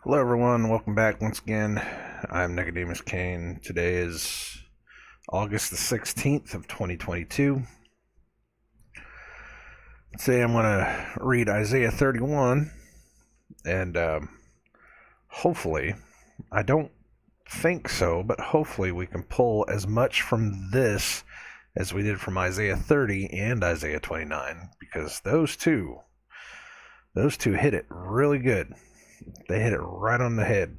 Hello, everyone. Welcome back once again. I'm Nicodemus Kane. Today is August the 16th of 2022. Today I'm going to read Isaiah 31, and hopefully, I don't think so, but hopefully we can pull as much from this as we did from Isaiah 30 and Isaiah 29, because those two hit it really good. They hit it right on the head.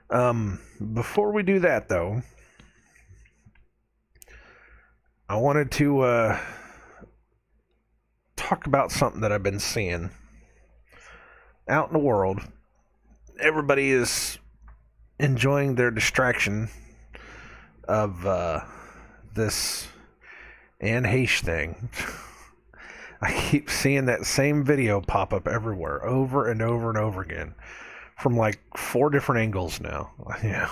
Before we do that, though, I wanted to talk about something that I've been seeing out in the world. Everybody is enjoying their distraction of this Anne Heche thing. I keep seeing that same video pop up everywhere, over and over and over again, from like 4 different angles now. Yeah,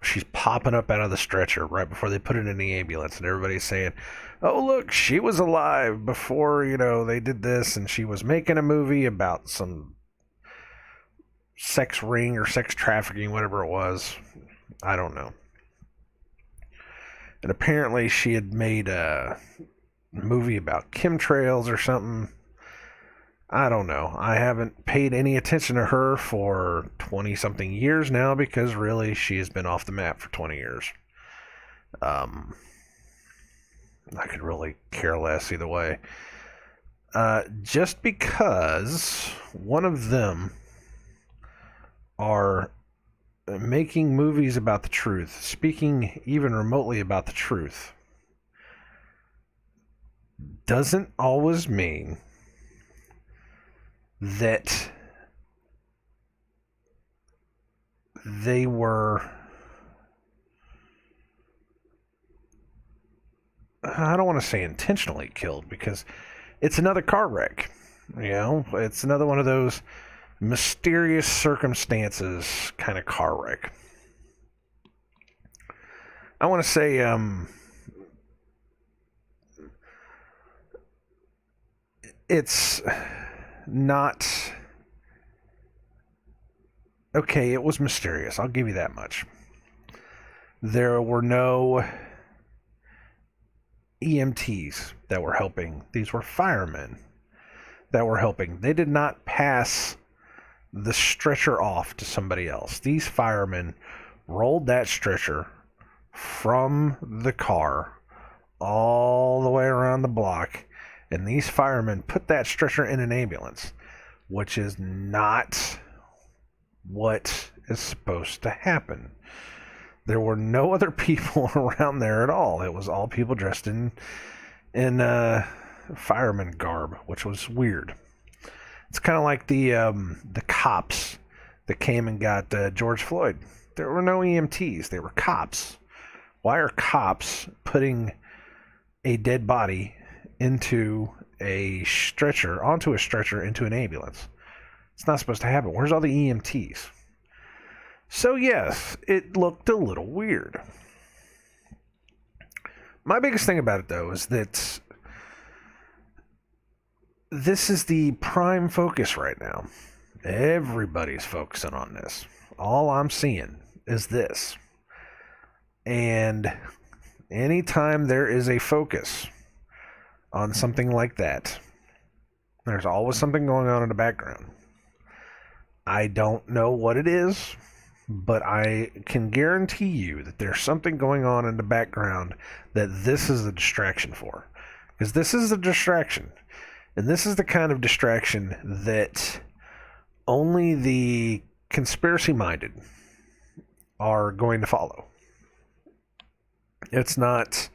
she's popping up out of the stretcher right before they put it in the ambulance, and everybody's saying, "Oh, look, she was alive before they did this, and she was making a movie about some sex ring or sex trafficking, whatever it was. I don't know." And apparently, she had made a movie about chemtrails or something. I don't know. I haven't paid any attention to her for 20 something years now because really she has been off the map for 20 years. I could really care less either way. Just because one of them are making movies about the truth, speaking even remotely about the truth, doesn't always mean that they were, I don't want to say intentionally killed, because it's another car wreck. It's another one of those mysterious circumstances kind of car wreck. I want to say, it's not okay. It was mysterious, I'll give you that much. There were no EMTs that were helping. These were firemen that were helping. They did not pass the stretcher off to somebody else. These firemen rolled that stretcher from the car all the way around the block, and these firemen put that stretcher in an ambulance, which is not what is supposed to happen. There were no other people around there at all. It was all people dressed in fireman garb, which was weird. It's kind of like the cops that came and got George Floyd. There were no EMTs. They were cops. Why are cops putting a dead body onto a stretcher, into an ambulance? It's not supposed to happen. Where's all the EMTs? So yes, it looked a little weird. My biggest thing about it, though, is that this is the prime focus right now. Everybody's focusing on this. All I'm seeing is this. And anytime there is a focus on something like that, there's always something going on in the background. I don't know what it is, but I can guarantee you that there's something going on in the background that this is a distraction for. Because this is a distraction. And this is the kind of distraction that only the conspiracy minded are going to follow. It's not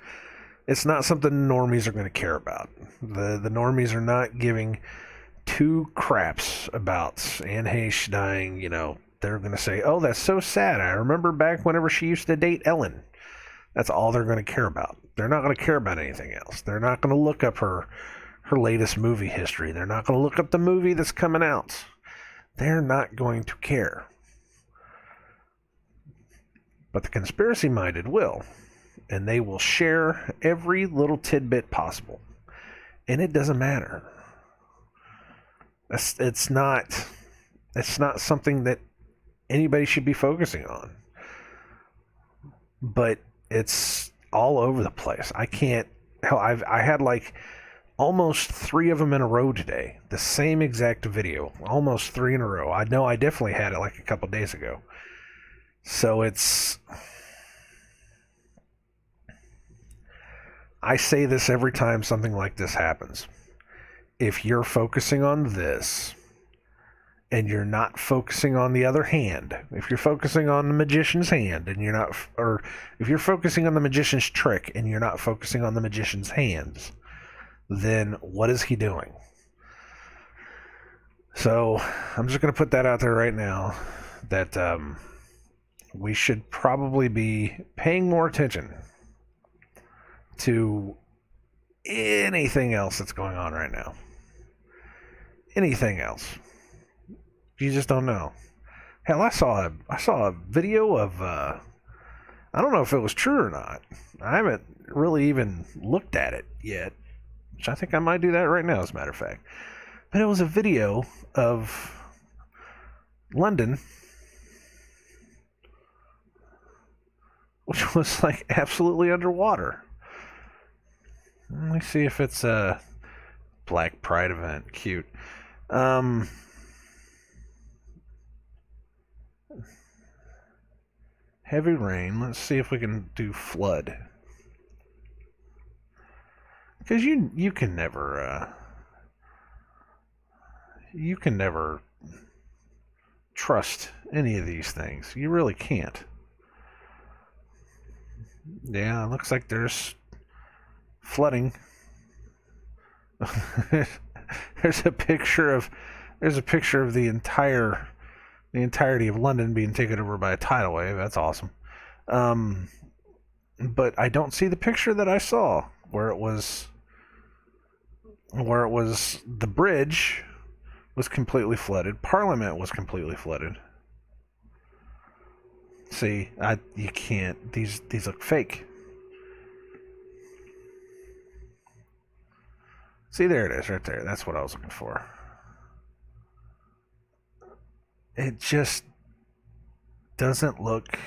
something normies are going to care about. The normies are not giving 2 craps about Anne Heche dying. They're going to say, "Oh, that's so sad. I remember back whenever she used to date Ellen." That's all they're going to care about. They're not going to care about anything else. They're not going to look up her latest movie history. They're not going to look up the movie that's coming out. They're not going to care. But the conspiracy minded will. And they will share every little tidbit possible. And it doesn't matter. It's not It's not something that anybody should be focusing on. But it's all over the place. I can't. Hell, I had like almost 3 of them in a row today. The same exact video, almost 3 in a row. I know I definitely had it like a couple days ago. So it's. I say this every time something like this happens. If you're focusing on this and you're not focusing on the other hand, if you're focusing on the magician's hand and you're not, or if you're focusing on the magician's trick and you're not focusing on the magician's hands, then what is he doing? So I'm just going to put that out there right now that we should probably be paying more attention to anything else that's going on right now. Anything else. You just don't know. Hell, I saw a video of I don't know if it was true or not. I haven't really even looked at it yet, which I think I might do that right now, as a matter of fact. But it was a video of London, which was like absolutely underwater. Let me see if it's a Black Pride event. Cute. Heavy rain. Let's see if we can do flood. Because you can never trust any of these things. You really can't. Yeah, it looks like there's flooding. There's a picture of the entirety of London being taken over by a tidal wave. That's awesome. But I don't see the picture that I saw where it was the bridge was completely flooded. Parliament was completely flooded. See, you can't. These look fake. See, there it is, right there. That's what I was looking for. It just doesn't look.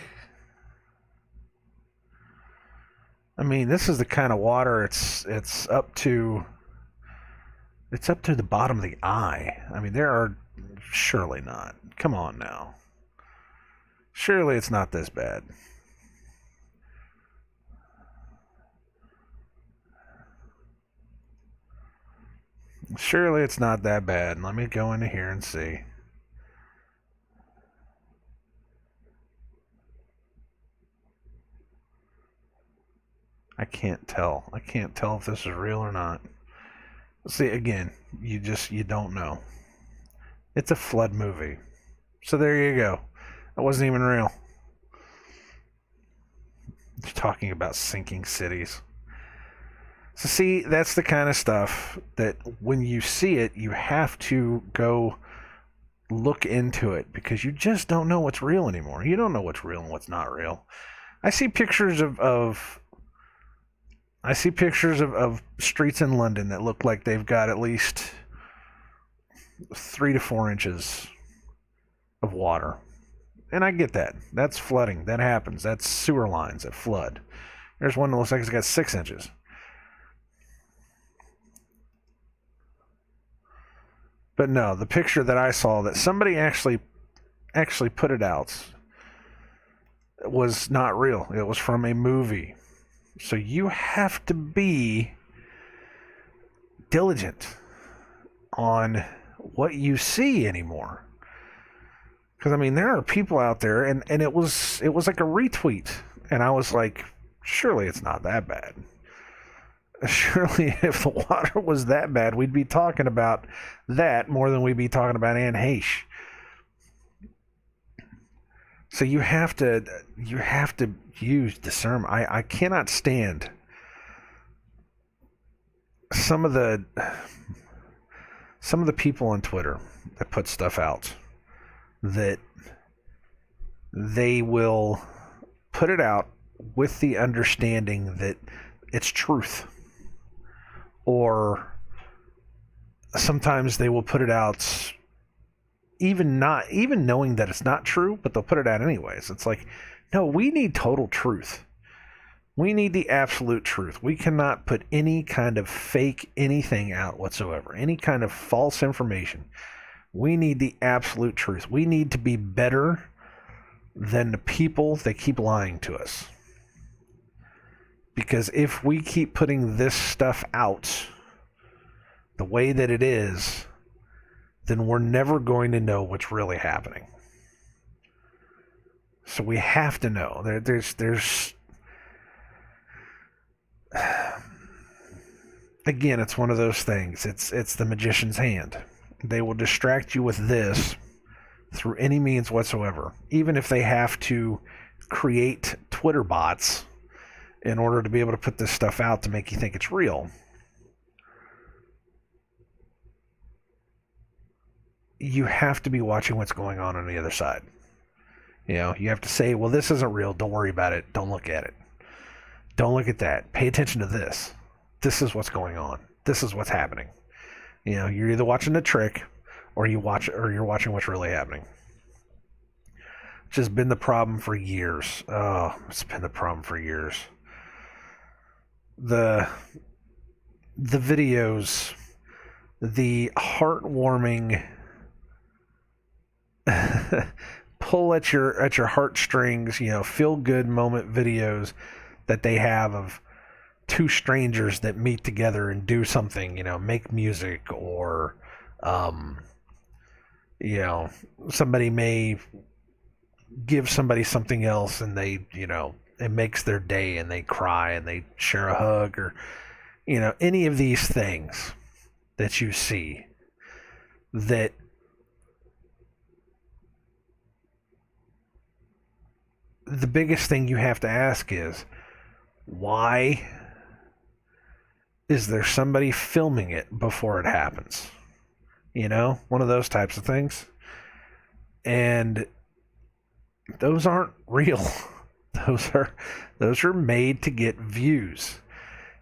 I mean, this is the kind of water it's up to. It's up to the bottom of the eye. I mean, there are surely not. Come on now. Surely it's not this bad. Surely it's not that bad. Let me go into here and see. I can't tell. I can't tell if this is real or not. See, again, you don't know. It's a flood movie. So there you go. That wasn't even real. You're talking about sinking cities. So see, that's the kind of stuff that when you see it, you have to go look into it because you just don't know what's real anymore. You don't know what's real and what's not real. I see pictures of streets in London that look like they've got at least 3 to 4 inches of water. And I get that. That's flooding. That happens. That's sewer lines that flood. There's one that looks like it's got 6 inches. But no, the picture that I saw that somebody actually put it out was not real. It was from a movie. So you have to be diligent on what you see anymore. Because I mean, there are people out there, and it was like a retweet, and I was like, surely it's not that bad. Surely, if the water was that bad, we'd be talking about that more than we'd be talking about Anne Heche. So you have to use discernment. I cannot stand some of the people on Twitter that put stuff out that they will put it out with the understanding that it's truth. Or sometimes they will put it out even knowing that it's not true, but they'll put it out anyways. It's like, no, we need total truth. We need the absolute truth. We cannot put any kind of fake anything out whatsoever, any kind of false information. We need the absolute truth. We need to be better than the people that keep lying to us. Because if we keep putting this stuff out the way that it is, then we're never going to know what's really happening. So we have to know. There's again, it's one of those things. It's the magician's hand. They will distract you with this through any means whatsoever, even if they have to create Twitter bots in order to be able to put this stuff out to make you think it's real. You have to be watching what's going on the other side. You know, you have to say, well, this isn't real. Don't worry about it. Don't look at it. Don't look at that. Pay attention to this. This is what's going on. This is what's happening. You know, you're either watching the trick or you're watching what's really happening. It's just been the problem for years. Oh, it's been the problem for years. The videos, the heartwarming pull at your heartstrings, you know, feel good moment videos that they have of two strangers that meet together and do something, you know, make music, or you know, somebody may give somebody something else and they, you know, it makes their day and they cry and they share a hug, or, you know, any of these things that you see that the biggest thing you have to ask is, why is there somebody filming it before it happens? You know, one of those types of things. And those aren't real. Those are made to get views.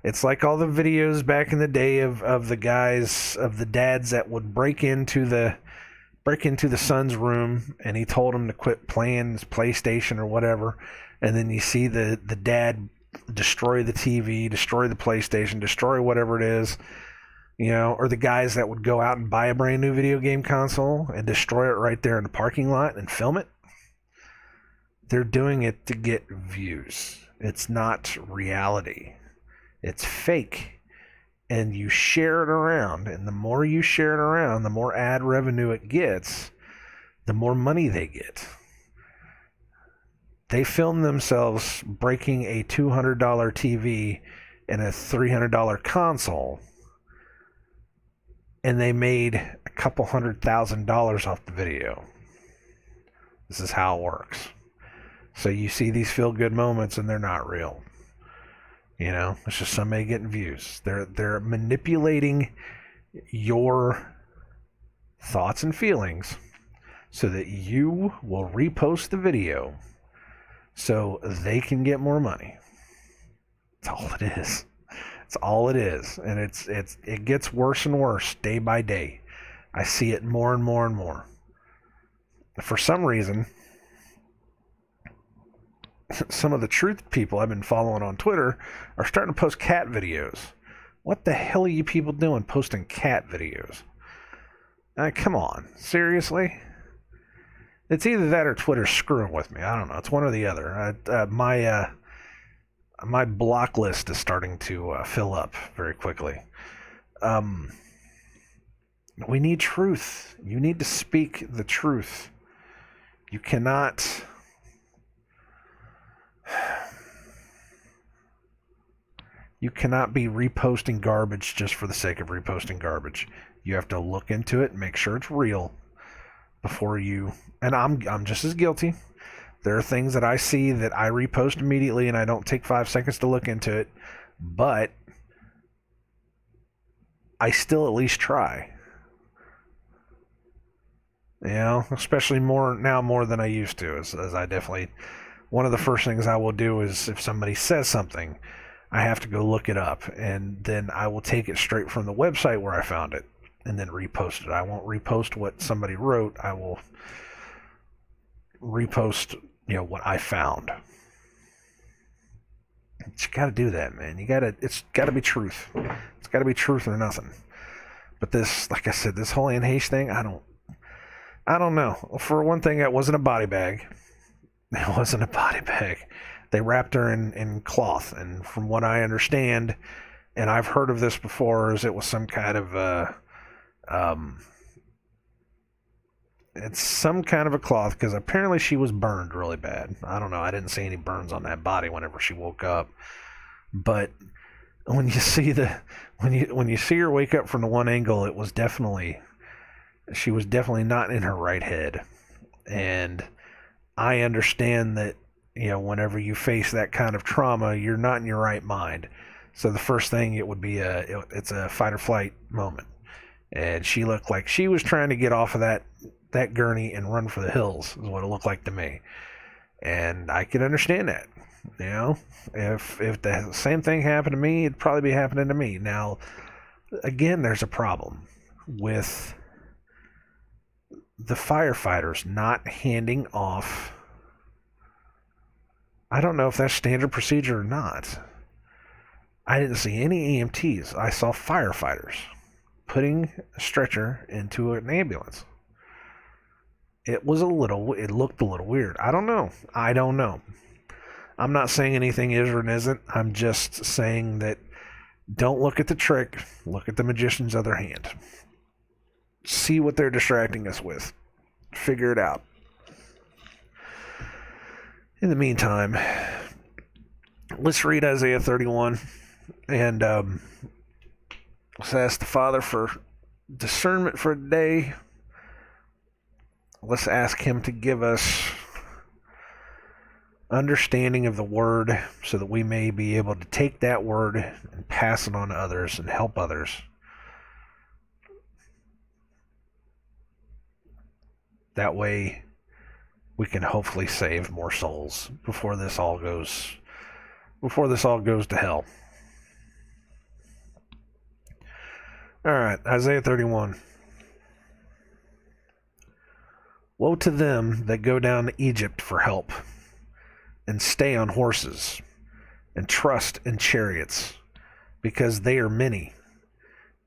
It's like all the videos back in the day of the guys, of the dads that would break into the son's room, and he told him to quit playing his PlayStation or whatever, and then you see the dad destroy the TV, destroy the PlayStation, destroy whatever it is, you know, or the guys that would go out and buy a brand new video game console and destroy it right there in the parking lot and film it. They're doing it to get views. It's not reality. It's fake. And you share it around, and the more you share it around, the more ad revenue it gets, the more money they get. They filmed themselves breaking a $200 TV and a $300 console, and they made a couple $100,000 off the video. This is how it works. So you see these feel-good moments, and they're not real. You know, it's just somebody getting views. They're manipulating your thoughts and feelings so that you will repost the video so they can get more money. That's all it is. It's all it is. And it gets worse and worse day by day. I see it more and more and more. For some reason, some of the truth people I've been following on Twitter are starting to post cat videos. What the hell are you people doing posting cat videos? Come on, seriously? It's either that or Twitter's screwing with me. I don't know. It's one or the other. My block list is starting to fill up very quickly. We need truth. You need to speak the truth. You cannot... You cannot be reposting garbage just for the sake of reposting garbage. You have to look into it and make sure it's real before you... And I'm just as guilty. There are things that I see that I repost immediately and I don't take 5 seconds to look into it, but I still at least try. You know, especially more than I used to, as I definitely... One of the first things I will do is if somebody says something, I have to go look it up, and then I will take it straight from the website where I found it, and then repost it. I won't repost what somebody wrote. I will repost, what I found. You got to do that, man. It's got to be truth. It's got to be truth or nothing. But this, like I said, this whole Anne Heche thing, I don't know. For one thing, it wasn't a body bag. It wasn't a body bag. They wrapped her in cloth, and from what I understand, and I've heard of this before, is it was some kind of it's some kind of a cloth, because apparently she was burned really bad. I don't know. I didn't see any burns on that body whenever she woke up. But when you see when you see her wake up from the one angle, she was definitely not in her right head. And I understand that, whenever you face that kind of trauma, you're not in your right mind. So the first thing, it would be it's a fight or flight moment. And she looked like she was trying to get off of that gurney and run for the hills, is what it looked like to me. And I can understand that. If the same thing happened to me, it'd probably be happening to me. Now, again, there's a problem with the firefighters not handing off. I don't know if that's standard procedure or not. I didn't see any EMTs. I saw firefighters putting a stretcher into an ambulance. It looked a little weird. I don't know. I'm not saying anything is or isn't. I'm just saying that don't look at the trick. Look at the magician's other hand. See what they're distracting us with. Figure it out. In the meantime, let's read Isaiah 31 and let's ask the Father for discernment for the day. Let's ask Him to give us understanding of the Word so that we may be able to take that Word and pass it on to others and help others. That way we can hopefully save more souls before this all goes to hell. All right, Isaiah 31. Woe to them that go down to Egypt for help, and stay on horses, and trust in chariots, because they are many,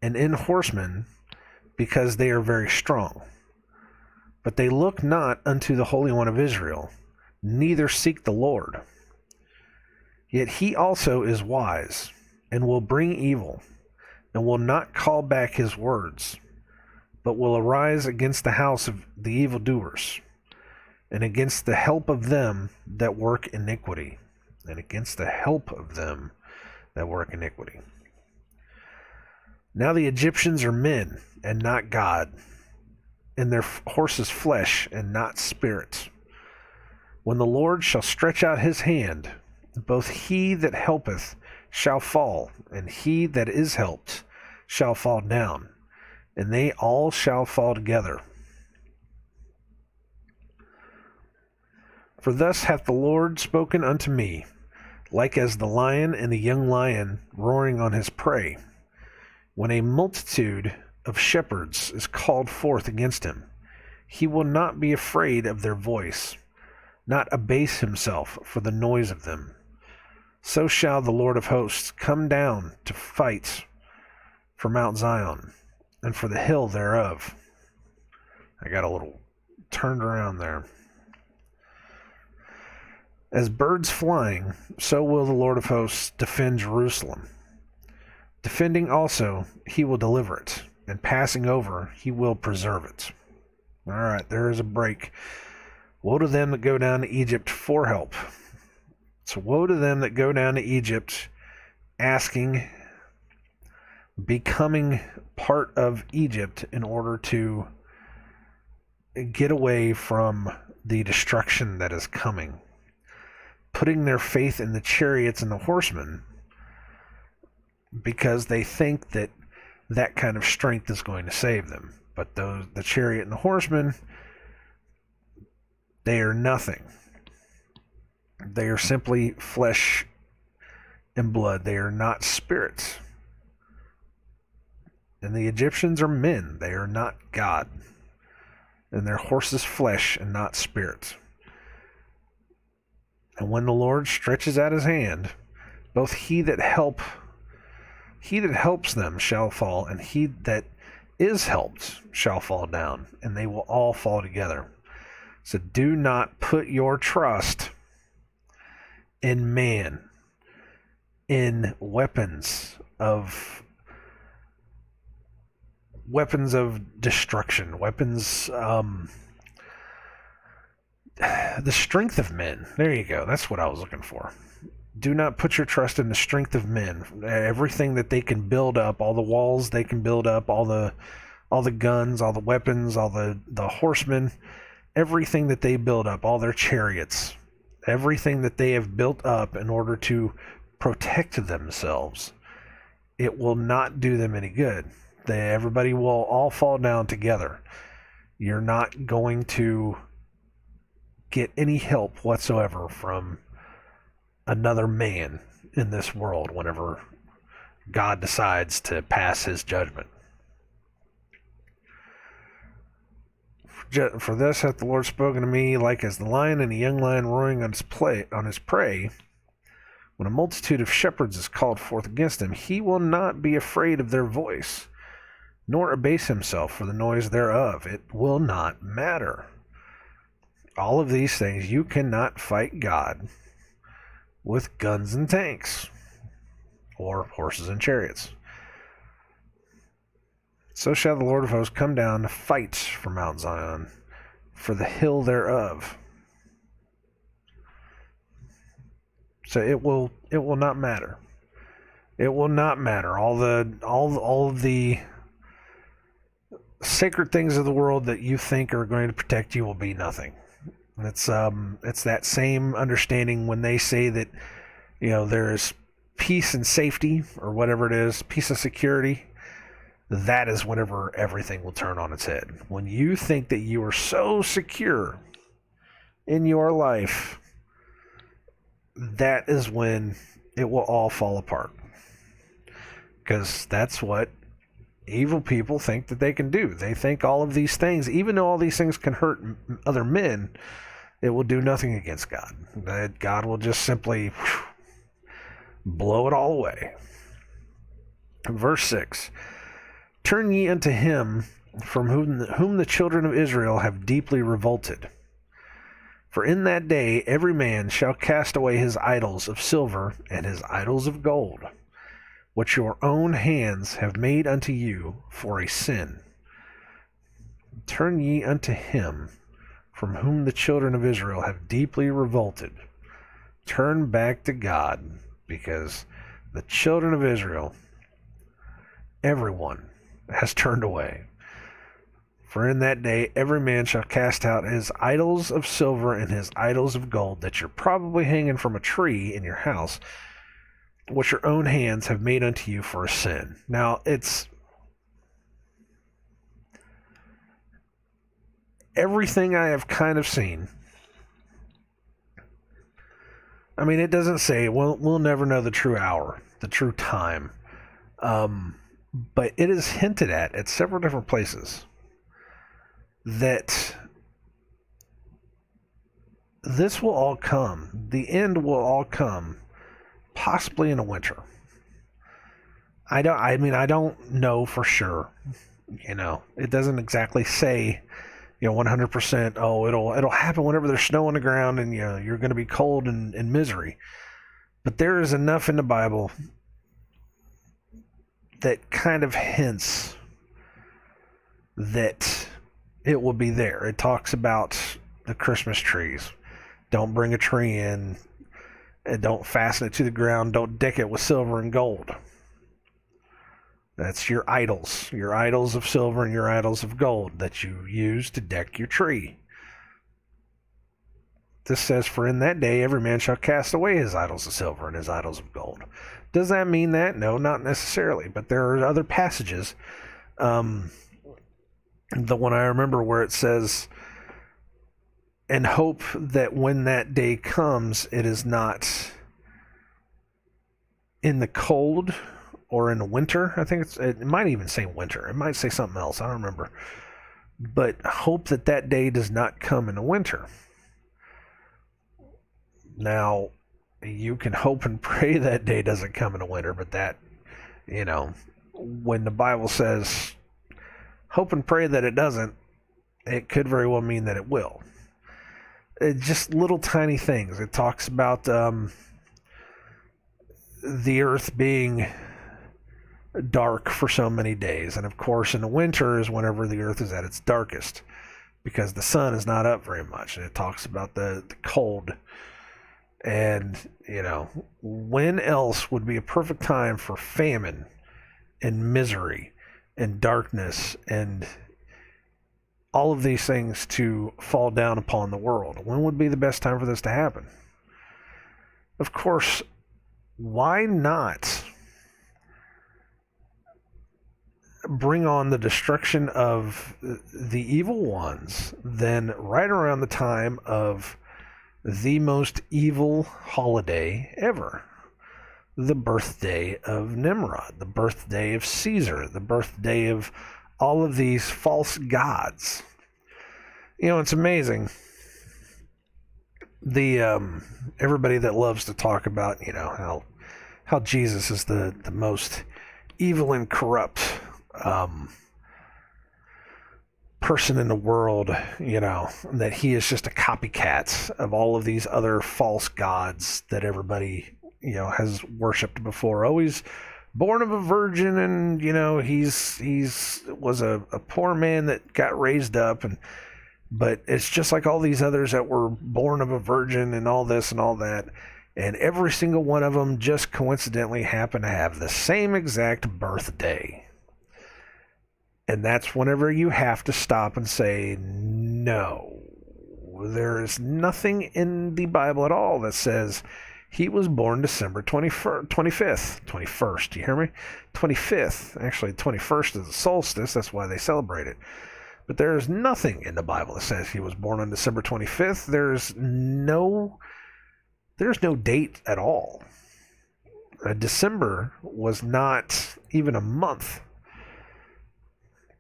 and in horsemen, because they are very strong. But they look not unto the Holy One of Israel, neither seek the Lord. Yet he also is wise, and will bring evil, and will not call back his words, but will arise against the house of the evildoers, and against the help of them that work iniquity. And against the help of them that work iniquity. Now the Egyptians are men, and not God, and their horses flesh, and not spirit. When the Lord shall stretch out his hand, both he that helpeth shall fall, and he that is helped shall fall down, and they all shall fall together. For thus hath the Lord spoken unto me, like as the lion and the young lion roaring on his prey, when a multitude of shepherds is called forth against him. He will not be afraid of their voice, not abase himself for the noise of them. So shall the Lord of hosts come down to fight for Mount Zion, and for the hill thereof. I got a little turned around there. As birds flying, so will the Lord of hosts defend Jerusalem. Defending also, he will deliver it, and passing over, he will preserve it. All right, there is a break. Woe to them that go down to Egypt for help. So woe to them that go down to Egypt asking, becoming part of Egypt in order to get away from the destruction that is coming. Putting their faith in the chariots and the horsemen because they think that that kind of strength is going to save them. But the chariot and the horsemen, they are nothing. They are simply flesh and blood. They are not spirits. And the Egyptians are men, they are not God. And their horses flesh and not spirit. And when the Lord stretches out his hand, both he that helps them shall fall, and he that is helped shall fall down, and they will all fall together. So do not put your trust in man, in weapons of destruction, the strength of men. There you go. That's what I was looking for. Do not put your trust in the strength of men. Everything that they can build up, all the walls they can build up, all the guns, all the weapons, all the horsemen, everything that they build up, all their chariots, everything that they have built up in order to protect themselves, it will not do them any good. Everybody will all fall down together. You're not going to get any help whatsoever from another man in this world whenever God decides to pass his judgment. For thus hath the Lord spoken to me, like as the lion and a young lion roaring on his prey. When a multitude of shepherds is called forth against him, he will not be afraid of their voice, nor abase himself for the noise thereof. It will not matter. All of these things, you cannot fight God with guns and tanks, or horses and chariots. So shall the Lord of hosts come down to fight for Mount Zion, for the hill thereof. So it will not matter. It will not matter. All of the sacred things of the world that you think are going to protect you will be nothing. It's that same understanding when they say that, there's peace and safety, or whatever it is, peace and security. That is whenever everything will turn on its head. When you think that you are so secure in your life, that is when it will all fall apart. Because that's what evil people think that they can do. They think all of these things, even though all these things can hurt other men, it will do nothing against God. That God will just simply blow it all away. Verse 6. Turn ye unto him from whom the children of Israel have deeply revolted. For in that day every man shall cast away his idols of silver and his idols of gold, which your own hands have made unto you for a sin. Turn ye unto him from whom the children of Israel have deeply revolted. Turn back to God, because the children of Israel, everyone, has turned away. For in that day every man shall cast out his idols of silver and his idols of gold that you're probably hanging from a tree in your house, which your own hands have made unto you for a sin. Now, it's everything I have kind of seen. I mean, it doesn't say, we'll never know the true hour, the true time. But it is hinted at several different places that this will all come. The end will all come, possibly in the winter. I don't know for sure. It doesn't exactly say, 100%. Oh, it'll happen whenever there's snow on the ground and you're going to be cold and in misery. But there is enough in the Bible that kind of hints that it will be there. It talks about the Christmas trees. Don't bring a tree in, and don't fasten it to the ground. Don't deck it with silver and gold. That's your idols of silver and your idols of gold that you use to deck your tree. This says, for in that day every man shall cast away his idols of silver and his idols of gold. Does that mean that? No, not necessarily. But there are other passages. The one I remember where it says, and hope that when that day comes, it is not in the cold or in the winter. I think it might even say winter. It might say something else. I don't remember. But hope that that day does not come in the winter. Now, you can hope and pray that day doesn't come in the winter, but that, when the Bible says hope and pray that it doesn't, it could very well mean that it will. It's just little tiny things. It talks about the earth being dark for so many days. And of course, in the winter is whenever the earth is at its darkest because the sun is not up very much. And it talks about the cold. And, when else would be a perfect time for famine and misery and darkness and all of these things to fall down upon the world? When would be the best time for this to happen? Of course, why not bring on the destruction of the evil ones then right around the time of the most evil holiday ever? The birthday of Nimrod, the birthday of Caesar, the birthday of all of these false gods. It's amazing. The everybody that loves to talk about, how Jesus is the most evil and corrupt person in the world, that he is just a copycat of all of these other false gods that everybody, has worshipped before. Always born of a virgin, and he's was a poor man that got raised up, but it's just like all these others that were born of a virgin and all this and all that, and every single one of them just coincidentally happened to have the same exact birthday. And that's whenever you have to stop and say, no, there is nothing in the Bible at all that says he was born December 21st, do you hear me? 25th, actually 21st is the solstice, that's why they celebrate it. But there is nothing in the Bible that says he was born on December 25th. There's no date at all. December was not even a month.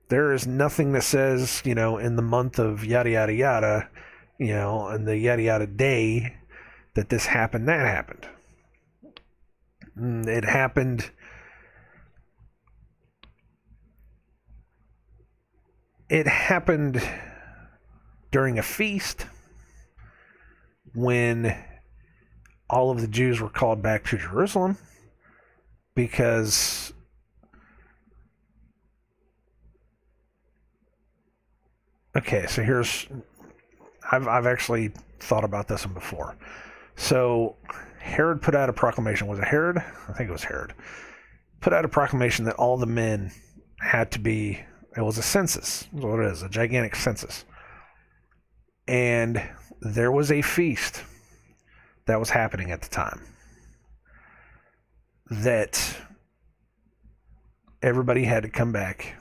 There is nothing that says, in the month of yada, yada, yada, and the yada, yada day that this happened, that happened. It happened. It happened during a feast when all of the Jews were called back to Jerusalem because okay, so I've actually thought about this one before. So Herod put out a proclamation. Was it Herod? I think it was Herod. Put out a proclamation that all the men had to be, it was a census, is what it is, a gigantic census. And there was a feast that was happening at the time that everybody had to come back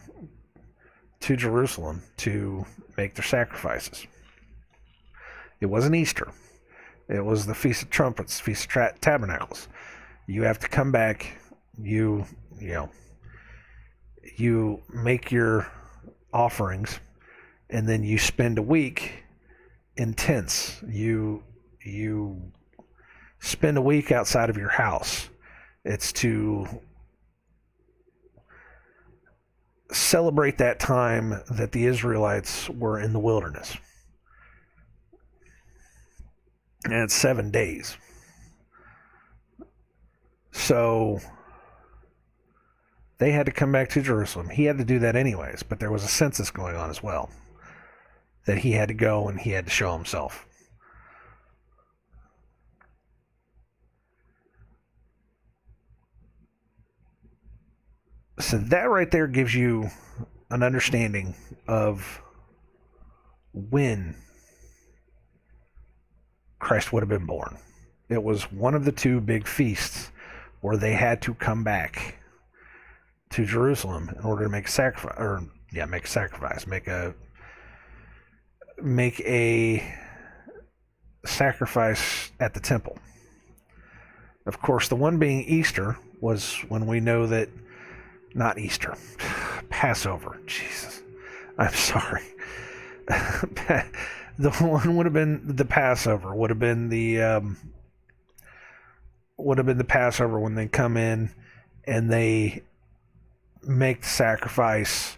to Jerusalem to make their sacrifices. It wasn't Easter. It was the Feast of Trumpets, Feast of Tabernacles. You have to come back. You make your offerings, and then you spend a week in tents. You spend a week outside of your house. It's to celebrate that time that the Israelites were in the wilderness. And it's 7 days. So they had to come back to Jerusalem. He had to do that anyways, but there was a census going on as well that he had to go and he had to show himself. So that right there gives you an understanding of when Christ would have been born. It was one of the two big feasts where they had to come back to Jerusalem in order to make a sacrifice, make a sacrifice at the temple. Of course, the one being Easter was when we know that, not Easter, Passover. Jesus, I'm sorry. The one would have been the Passover. Would have been the Passover when they come in and they make the sacrifice,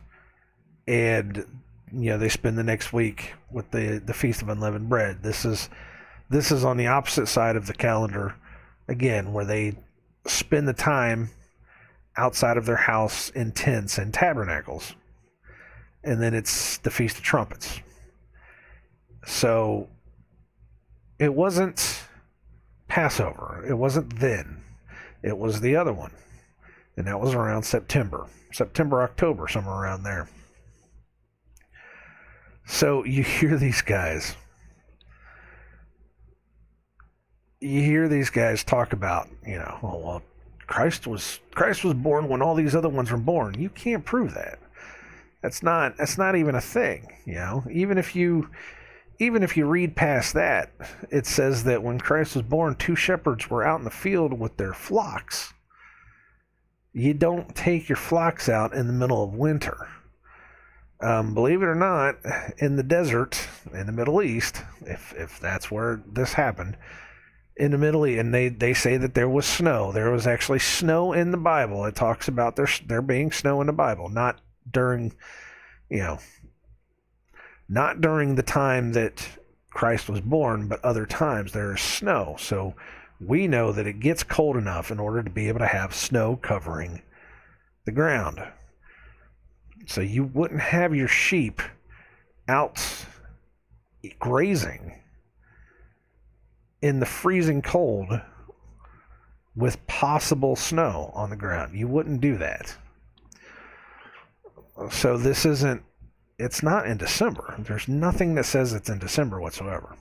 and they spend the next week with the Feast of Unleavened Bread. This is on the opposite side of the calendar, again, where they spend the time outside of their house in tents and tabernacles, and then it's the Feast of Trumpets. So it wasn't Passover. It wasn't then. It was the other one, and that was around September, October, somewhere around there. So you hear these guys talk about, well, Christ was born when all these other ones were born. You can't prove that. That's not even a thing. Even if you read past that, it says that when Christ was born, 2 shepherds were out in the field with their flocks. You don't take your flocks out in the middle of winter. Believe it or not, in the desert, in the Middle East, if that's where this happened, in the Middle East, and they say that there was snow. There was actually snow in the Bible. It talks about there being snow in the Bible, not during the time that Christ was born, but other times there is snow. So we know that it gets cold enough in order to be able to have snow covering the ground. So you wouldn't have your sheep out grazing in the freezing cold with possible snow on the ground. You wouldn't do that. So it's not in December. There's nothing that says it's in December whatsoever.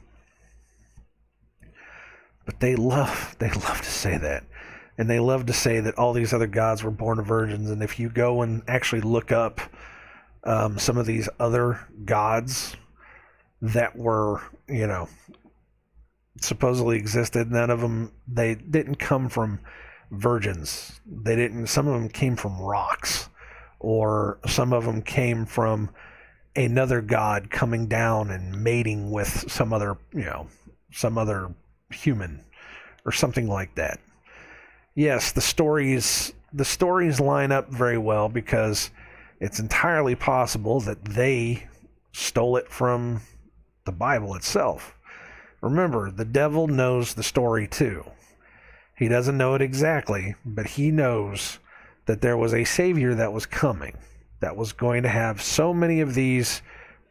But they love to say that. And they love to say that all these other gods were born of virgins. And if you go and actually look up some of these other gods that were, supposedly existed, none of them, they didn't come from virgins. Some of them came from rocks, or some of them came from another god coming down and mating with some other human or something like that. Yes, the stories line up very well, because it's entirely possible that they stole it from the Bible itself. Remember, the devil knows the story too. He doesn't know it exactly, but he knows that there was a Savior that was coming, that was going to have so many of these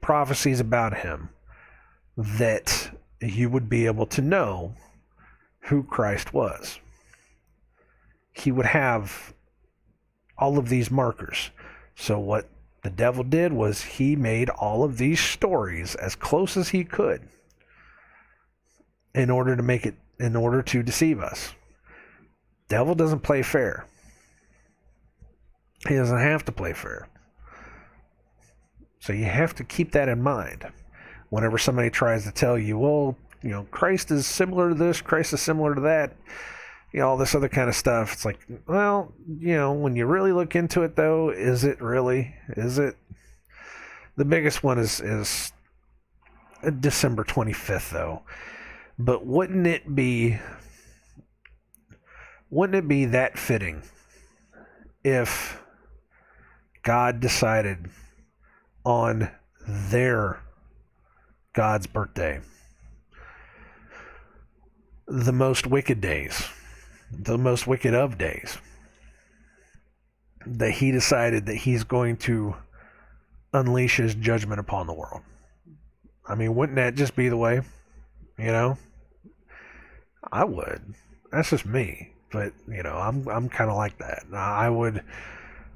prophecies about him that you would be able to know who Christ was. He would have all of these markers. So what the devil did was he made all of these stories as close as he could in order to deceive us. Devil doesn't play fair. He doesn't have to play fair. So you have to keep that in mind whenever somebody tries to tell you, well, Christ is similar to this, Christ is similar to that, all this other kind of stuff. It's like, well, when you really look into it, though, is it really? Is it? The biggest one is December 25th, though. But wouldn't it be that fitting if God decided on their God's birthday, the most wicked days, the most wicked of days, that he decided that he's going to unleash his judgment upon the world? I mean, wouldn't that just be the way? I would. That's just me. But I'm kind of like that.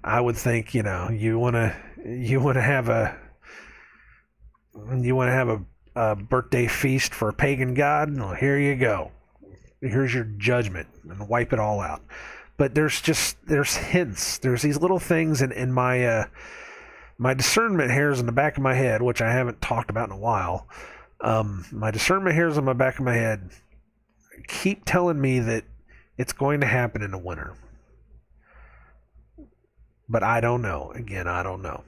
I would think, you want to have a birthday feast for a pagan god. Well, here you go. Here's your judgment, and wipe it all out. But there's hints. There's these little things in my my discernment hairs in the back of my head, which I haven't talked about in a while. My discernment hairs on my back of my head keep telling me that It's going to happen in the winter. But I don't know. Again, I don't know.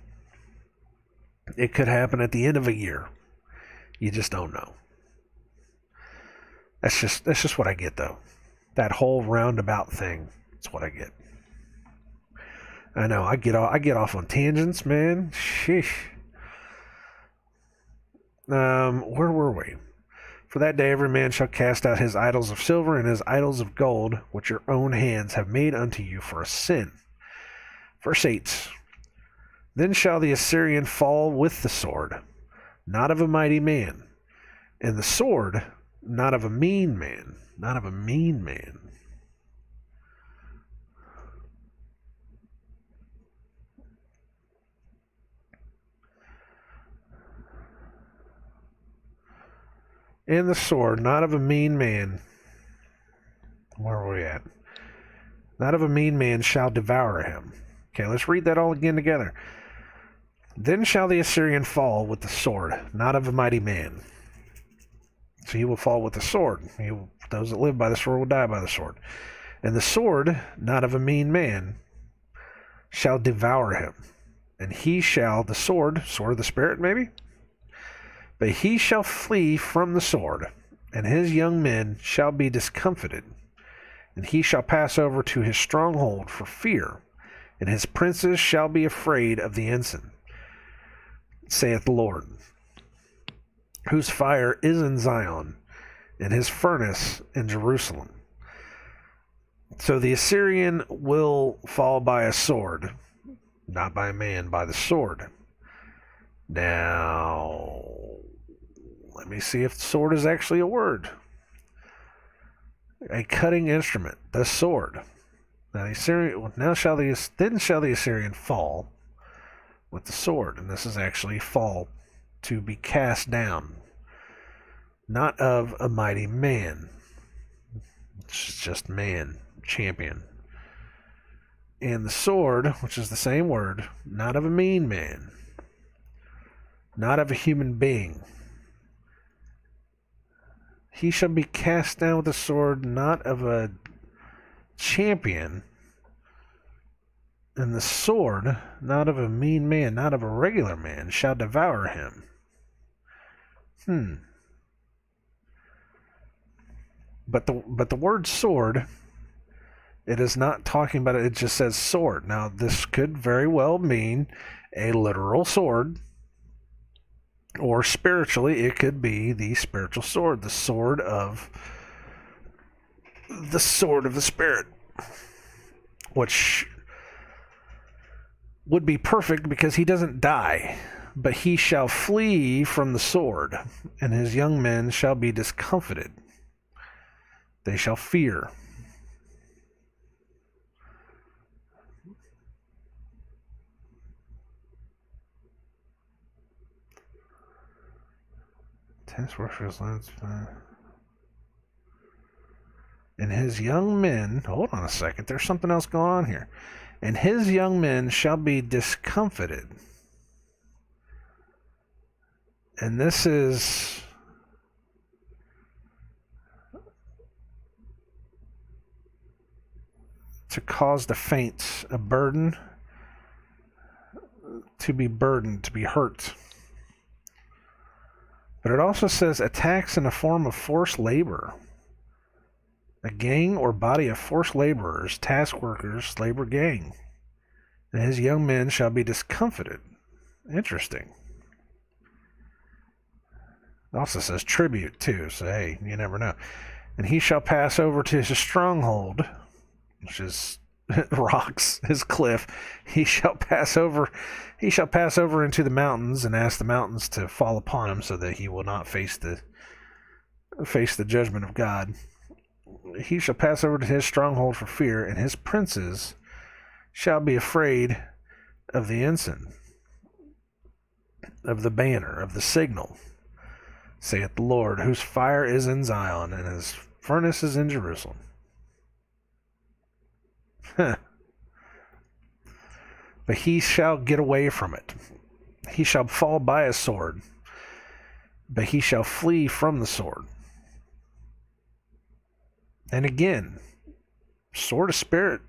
It could happen at the end of a year. You just don't know. That's just what I get, though. That whole roundabout thing. That's what I get. I know. I get off on tangents, man. Sheesh. Where were we? For that day every man shall cast out his idols of silver and his idols of gold, which your own hands have made unto you for a sin. Verse 8. Then shall the Assyrian fall with the sword, not of a mighty man, and the sword not of a mean man, not of a mean man. And the sword, not of a mean man. Where are we at? Not of a mean man shall devour him. Okay, let's read that all again together. Then shall the Assyrian fall with the sword, not of a mighty man. So he will fall with the sword. Those that live by the sword will die by the sword. And the sword, not of a mean man, shall devour him. And he shall, the sword of the Spirit maybe? But he shall flee from the sword, and his young men shall be discomfited. And he shall pass over to his stronghold for fear, and his princes shall be afraid of the ensign, saith the Lord, whose fire is in Zion, and his furnace in Jerusalem. So the Assyrian will fall by a sword, not by a man, by the sword. Now, let me see if sword is actually a word. A cutting instrument, the sword. Now then shall the Assyrian fall with the sword, and this is actually fall, to be cast down, not of a mighty man. It's just man, champion. And the sword, which is the same word, not of a mean man, not of a human being. He shall be cast down with the sword, not of a champion, and the sword, not of a mean man, not of a regular man, shall devour him. But the word sword, it is not talking about it. It just says sword. Now, this could very well mean a literal sword, or spiritually, it could be the spiritual sword, the sword of the Spirit, which would be perfect because he doesn't die, but he shall flee from the sword, and his young men shall be discomfited. They shall fear. Tense worshipers, and his young men, hold on a second, there's something else going on here. And his young men shall be discomfited. And this is to cause the faint, a burden, to be burdened, to be hurt. But it also says attacks in a form of forced labor. A gang or body of forced laborers, task workers, labor gang. And his young men shall be discomfited. Interesting. It also says tribute, too, so hey, you never know. And he shall pass over to his stronghold, which is rocks, his cliff. He shall pass over into the mountains and ask the mountains to fall upon him so that he will not face the judgment of God. He shall pass over to his stronghold for fear, and his princes shall be afraid of the ensign, of the banner, of the signal, saith the Lord, whose fire is in Zion, and his furnace is in Jerusalem. But he shall get away from it. He shall fall by a sword, but he shall flee from the sword. And again, Sword of Spirit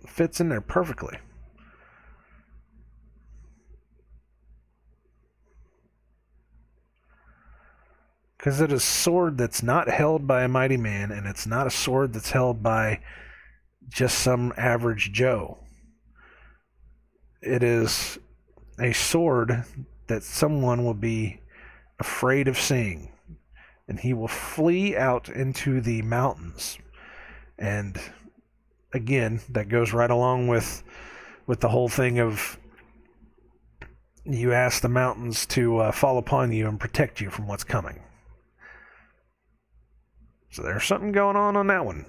fits in there perfectly. Because it is a sword that's not held by a mighty man, and it's not a sword that's held by just some average Joe. It is a sword that someone will be afraid of seeing, and he will flee out into the mountains. And again, that goes right along with the whole thing of you ask the mountains to fall upon you and protect you from what's coming. So there's something going on that one.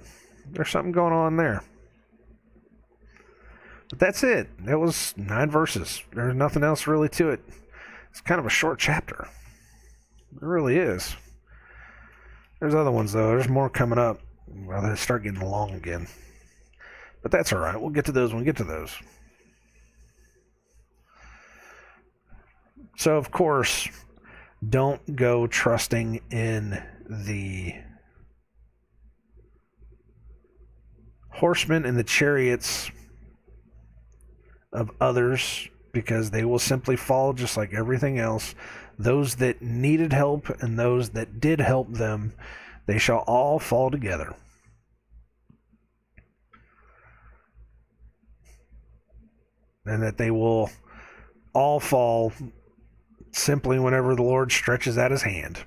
There's something going on there. But that's it. It was 9 verses. There's nothing else really to it. It's kind of a short chapter. It really is. There's other ones, though. There's more coming up. Well, they start getting long again. But that's all right. We'll get to those when we get to those. So, of course, don't go trusting in the horsemen and the chariots of others, because they will simply fall just like everything else. Those that needed help and those that did help them, they shall all fall together. And that they will all fall simply whenever the Lord stretches out his hand.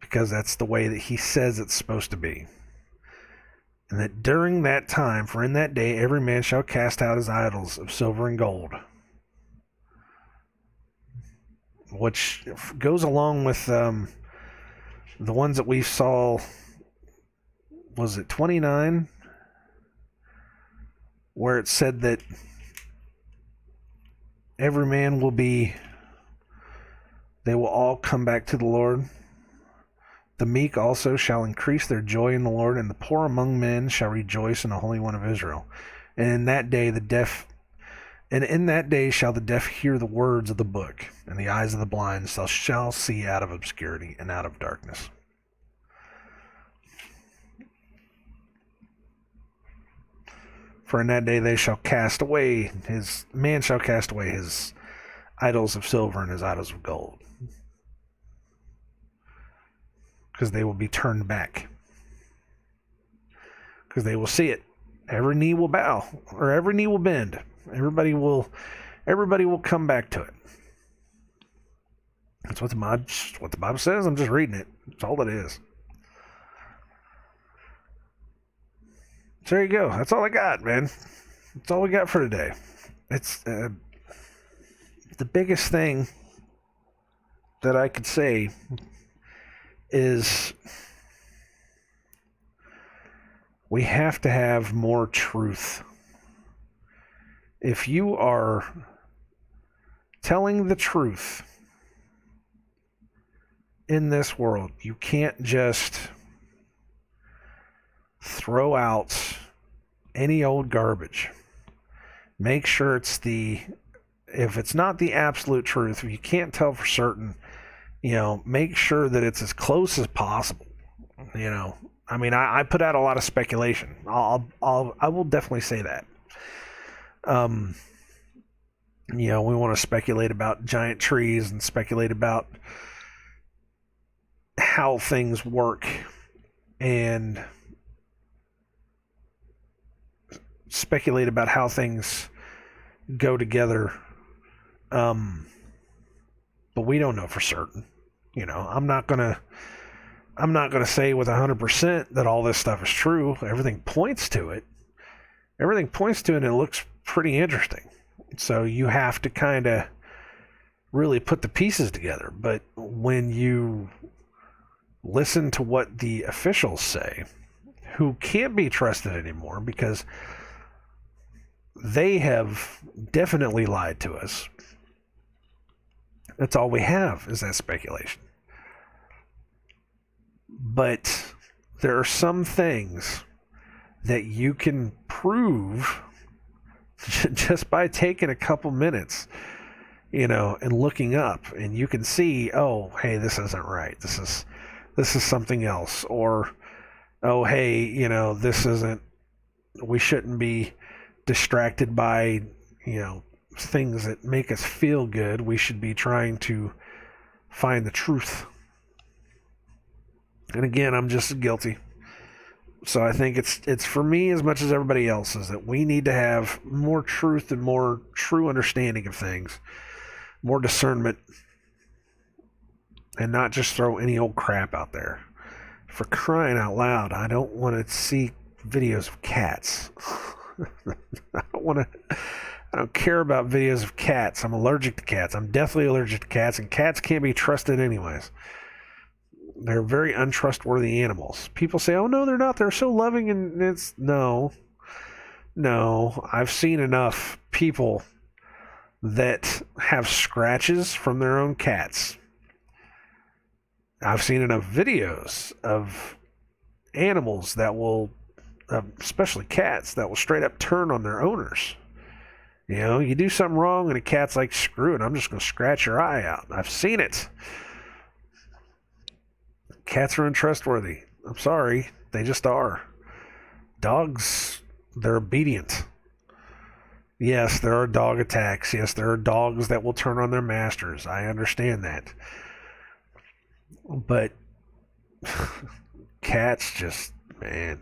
Because that's the way that he says it's supposed to be. And that during that time, for in that day, every man shall cast out his idols of silver and gold. Which goes along with the ones that we saw, was it 29? Where it said that every man will be, they will all come back to the Lord. The meek also shall increase their joy in the Lord, and the poor among men shall rejoice in the Holy One of Israel. And in that day shall the deaf hear the words of the book, and the eyes of the blind shall see out of obscurity and out of darkness. For in that day man shall cast away his idols of silver and his idols of gold. Because they will be turned back. Because they will see it. Every knee will bow, or every knee will bend. Everybody will come back to it. That's what the Bible says. I'm just reading it. That's all it is. So there you go. That's all I got, man. That's all we got for today. It's the biggest thing that I could say is we have to have more truth. If you are telling the truth in this world, you can't just throw out any old garbage. Make sure if it's not the absolute truth, if you can't tell for certain, make sure that it's as close as possible. I mean, I put out a lot of speculation. I will definitely say that. We want to speculate about giant trees and speculate about how things work and speculate about how things go together. But we don't know for certain. I'm not gonna say with 100% that all this stuff is true. Everything points to it. And it looks pretty interesting. So you have to kind of really put the pieces together. But when you listen to what the officials say, who can't be trusted anymore because they have definitely lied to us, that's all we have is that speculation. But there are some things that you can prove just by taking a couple minutes, and looking up, and you can see, oh, hey, this isn't right. This is something else. Or oh, hey, this isn't, we shouldn't be distracted by, things that make us feel good. We should be trying to find the truth. And again, I'm just guilty. So I think it's for me as much as everybody else is that we need to have more truth and more true understanding of things, more discernment, and not just throw any old crap out there. For crying out loud, I don't want to see videos of cats. I don't care about videos of cats. I'm allergic to cats. I'm deathly allergic to cats, and cats can't be trusted anyways. They're very untrustworthy animals. People say, "Oh no, they're not. They're so loving," and it's no. I've seen enough people that have scratches from their own cats. I've seen enough videos of animals that will, especially cats, that will straight up turn on their owners. You do something wrong and a cat's like, screw it, I'm just going to scratch your eye out. I've seen it. Cats are untrustworthy. I'm sorry. They just are. Dogs, they're obedient. Yes, there are dog attacks. Yes, there are dogs that will turn on their masters. I understand that. But cats just, man.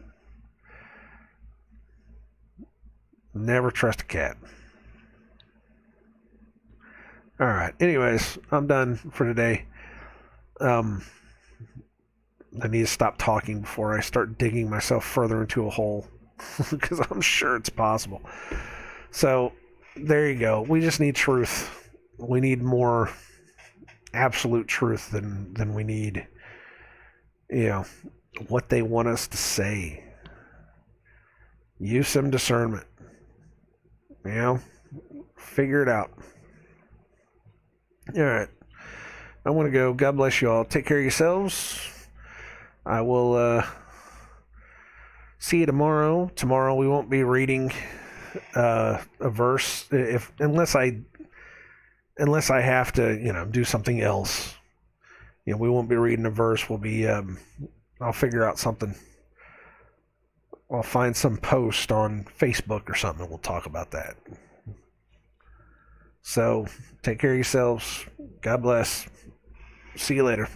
Never trust a cat. All right. Anyways, I'm done for today. I need to stop talking before I start digging myself further into a hole because I'm sure it's possible. So there you go. We just need truth. We need more absolute truth than we need, what they want us to say. Use some discernment. Figure it out. All right. I want to go. God bless you all. Take care of yourselves. I will see you tomorrow. Tomorrow we won't be reading a verse unless I have to, do something else. We won't be reading a verse. We'll be I'll figure out something. I'll find some post on Facebook or something and we'll talk about that. So, take care of yourselves. God bless. See you later.